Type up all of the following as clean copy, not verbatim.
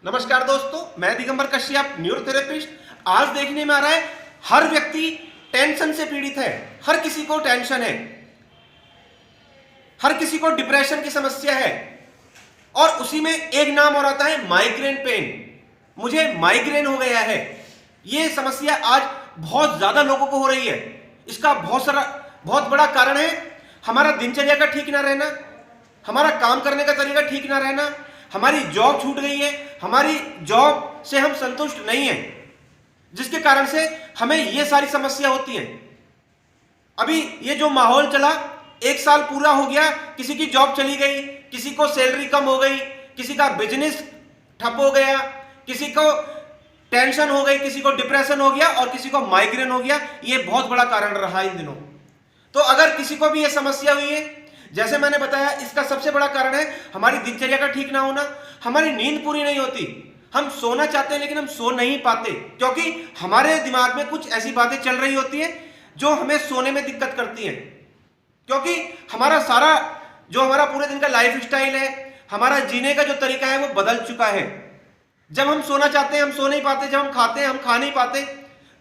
नमस्कार दोस्तों, मैं दिगंबर कश्यप, न्यूरोथेरेपिस्ट। आज देखने में आ रहा है हर व्यक्ति टेंशन से पीड़ित है। हर किसी को टेंशन है, हर किसी को डिप्रेशन की समस्या है और उसी में एक नाम और आता है माइग्रेन पेन। मुझे माइग्रेन हो गया है। यह समस्या आज बहुत ज्यादा लोगों को हो रही है। इसका बहुत बड़ा कारण है हमारा दिनचर्या का ठीक ना रहना, हमारा काम करने का तरीका ठीक ना रहना, हमारी जॉब छूट गई है, हमारी जॉब से हम संतुष्ट नहीं हैं, जिसके कारण से हमें ये सारी समस्या होती है। अभी ये जो माहौल चला, 1 साल पूरा हो गया, किसी की जॉब चली गई, किसी को सैलरी कम हो गई, किसी का बिजनेस ठप हो गया, किसी को टेंशन हो गई, किसी को डिप्रेशन हो गया और किसी को माइग्रेन हो गया। ये बहुत बड़ा कारण रहा इन दिनों। तो अगर किसी को भी ये समस्या हुई है, जैसे मैंने बताया, इसका सबसे बड़ा कारण है हमारी दिनचर्या का ठीक ना होना। हमारी नींद पूरी नहीं होती। हम सोना चाहते हैं लेकिन हम सो नहीं पाते, क्योंकि हमारे दिमाग में कुछ ऐसी बातें चल रही होती हैं जो हमें सोने में दिक्कत करती हैं। क्योंकि हमारा पूरे दिन का लाइफ स्टाइल है, हमारा जीने का जो तरीका है वो बदल चुका है। जब हम सोना चाहते हैं हम सो नहीं पाते, जब हम खाते हैं हम खा नहीं पाते।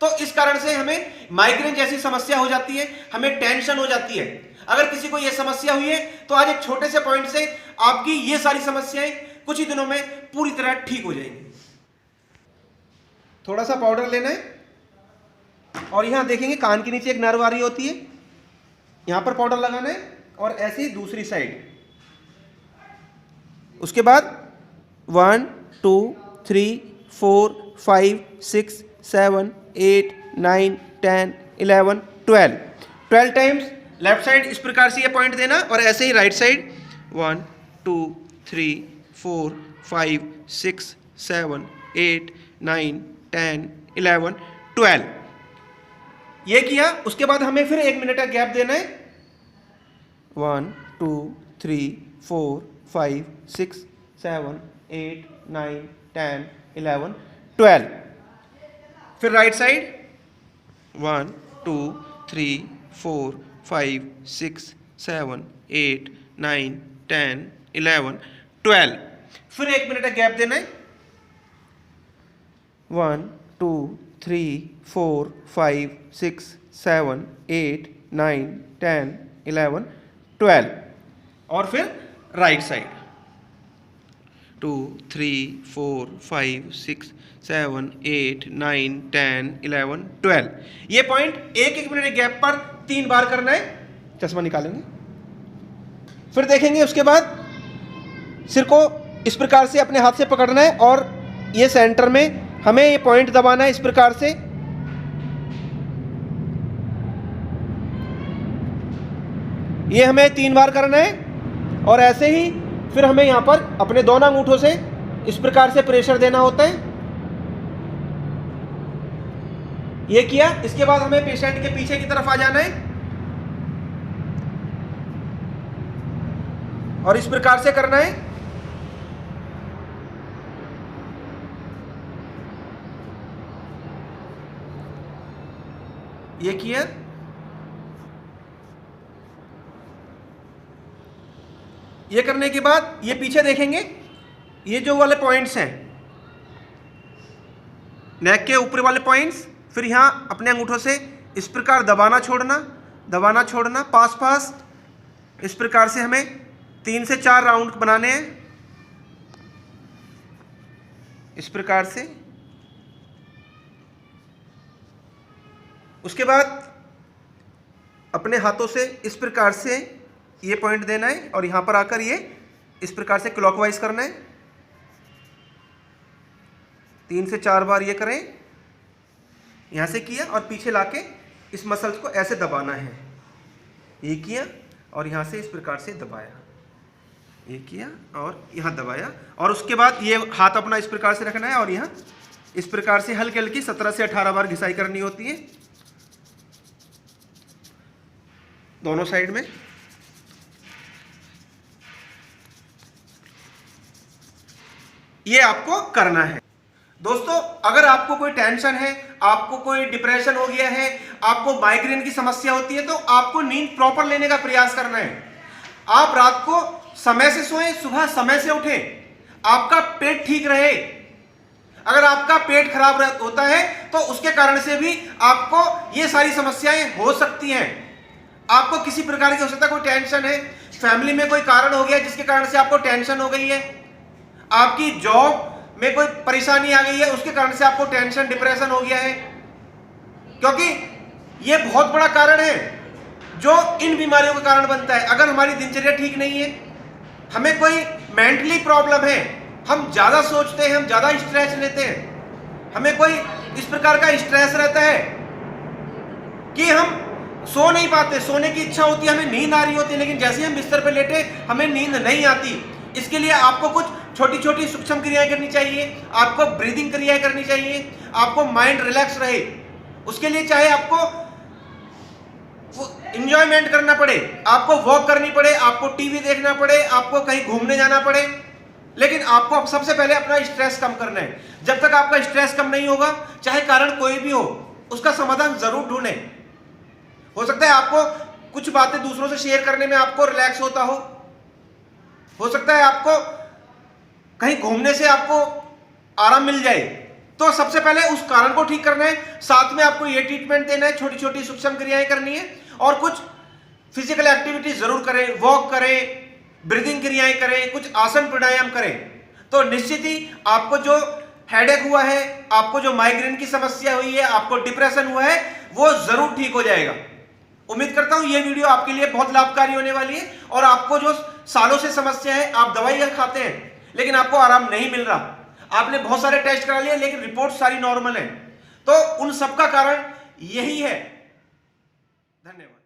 तो इस कारण से हमें माइग्रेन जैसी समस्या हो जाती है, हमें टेंशन हो जाती है। अगर किसी को यह समस्या हुई है तो आज एक छोटे से पॉइंट से आपकी ये सारी समस्याएं कुछ ही दिनों में पूरी तरह ठीक हो जाएंगी। थोड़ा सा पाउडर लेना है और यहां देखेंगे कान के नीचे एक नर्व आ रही होती है, यहां पर पाउडर लगाना है और ऐसे ही दूसरी साइड। उसके बाद 1 2 3 4 5 6 7 8 9 10 11 12 टाइम्स लेफ्ट साइड इस प्रकार से ये पॉइंट देना और ऐसे ही राइट साइड 1 2 3 4 5 6 7 8 9 10 11 12 ये किया। उसके बाद हमें फिर 1 मिनट का गैप देना है। 1 2 3 4 5 6 7 8 9 10 11 12 फिर राइट साइड 1 2 3 4 5 6 7 8 9 10 11 12 फिर 1 मिनट का गैप देना है। 1 2 3 4 5 6 7 8 9 10 11 12 और फिर राइट साइड 2 3 4 5 6 7 8 9 10 11 12 ये पॉइंट एक मिनट गैप पर 3 बार करना है। चश्मा निकालेंगे, फिर देखेंगे। उसके बाद सिर को इस प्रकार से अपने हाथ से पकड़ना है और ये सेंटर में हमें ये पॉइंट दबाना है इस प्रकार से। ये हमें 3 बार करना है और ऐसे ही फिर हमें यहां पर अपने दोनों अंगूठों से इस प्रकार से प्रेशर देना होता है। ये किया। इसके बाद हमें पेशेंट के पीछे की तरफ आ जाना है और इस प्रकार से करना है। ये किया। ये करने के बाद ये पीछे देखेंगे, ये जो वाले पॉइंट्स हैं नेक के ऊपर वाले पॉइंट्स, फिर यहां अपने अंगूठों से इस प्रकार दबाना छोड़ना पास इस प्रकार से हमें 3 से 4 राउंड बनाने हैं इस प्रकार से। उसके बाद अपने हाथों से इस प्रकार से ये पॉइंट देना है और यहां पर आकर ये इस प्रकार से क्लॉकवाइज करना है। 3 से 4 बार ये करें। यहां से किया और पीछे लाके इस मसल्स को ऐसे दबाना है। ये किया और यहां से इस प्रकार से दबाया, ये किया और यहां दबाया और उसके बाद ये हाथ अपना इस प्रकार से रखना है और यहां इस प्रकार से हल्की हल्की 17 से 18 बार घिसाई करनी होती है दोनों साइड में। ये आपको करना है। दोस्तों, अगर आपको कोई टेंशन है, आपको कोई डिप्रेशन हो गया है, आपको माइग्रेन की समस्या होती है, तो आपको नींद प्रॉपर लेने का प्रयास करना है। आप रात को समय से सोएं, सुबह समय से उठें, आपका पेट ठीक रहे, अगर आपका पेट खराब होता है तो उसके कारण से भी आपको ये सारी समस्याएं हो सकती हैं। आपको किसी प्रकार की हो सकता है, कोई टेंशन है, फैमिली में कोई कारण हो गया जिसके कारण से आपको टेंशन हो गई है, आपकी जॉब में कोई परेशानी आ गई है उसके कारण से आपको टेंशन डिप्रेशन हो गया है, क्योंकि ये बहुत बड़ा कारण है जो इन बीमारियों का कारण बनता है। अगर हमारी दिनचर्या ठीक नहीं है, हमें कोई मेंटली प्रॉब्लम है, हम ज्यादा सोचते हैं, हम ज्यादा स्ट्रेस लेते हैं, हमें कोई इस प्रकार का स्ट्रेस रहता है कि हम सो नहीं पाते, सोने की इच्छा होती है, हमें नींद आ रही होती है, लेकिन जैसे ही हम बिस्तर पर लेटे हमें नींद नहीं आती। इसके लिए आपको कुछ छोटी छोटी सूक्ष्म क्रियाएं करनी चाहिए, आपको ब्रीदिंग क्रियाएं करनी चाहिए, आपको माइंड रिलैक्स रहे। उसके लिए चाहे आपको इंजॉयमेंट करना पड़े, आपको वॉक करनी पड़े, आपको टीवी देखना पड़े, आपको कहीं घूमने जाना पड़े, लेकिन आपको सबसे पहले अपना स्ट्रेस कम करना है। जब तक आपका स्ट्रेस कम नहीं होगा, चाहे कारण कोई भी हो, उसका समाधान जरूर ढूंढें। हो सकता है आपको कुछ बातें दूसरों से शेयर करने में आपको रिलैक्स होता हो सकता है आपको कहीं घूमने से आपको आराम मिल जाए। तो सबसे पहले उस कारण को ठीक करना है, साथ में आपको ये ट्रीटमेंट देना है, छोटी छोटी सूक्ष्म क्रियाएं करनी है और कुछ फिजिकल एक्टिविटी जरूर करें, वॉक करें, ब्रीदिंग क्रियाएं करें, कुछ आसन प्राणायाम करें। तो निश्चित ही आपको जो हेडेक हुआ है, आपको जो माइग्रेन की समस्या हुई है, आपको डिप्रेशन हुआ है, वो जरूर ठीक हो जाएगा। उम्मीद करता हूं ये वीडियो आपके लिए बहुत लाभकारी होने वाली है और आपको जो सालों से समस्या है, आप दवाइयां खाते हैं लेकिन आपको आराम नहीं मिल रहा, आपने बहुत सारे टेस्ट करा लिए लेकिन रिपोर्ट सारी नॉर्मल है, तो उन सब का कारण यही है। धन्यवाद।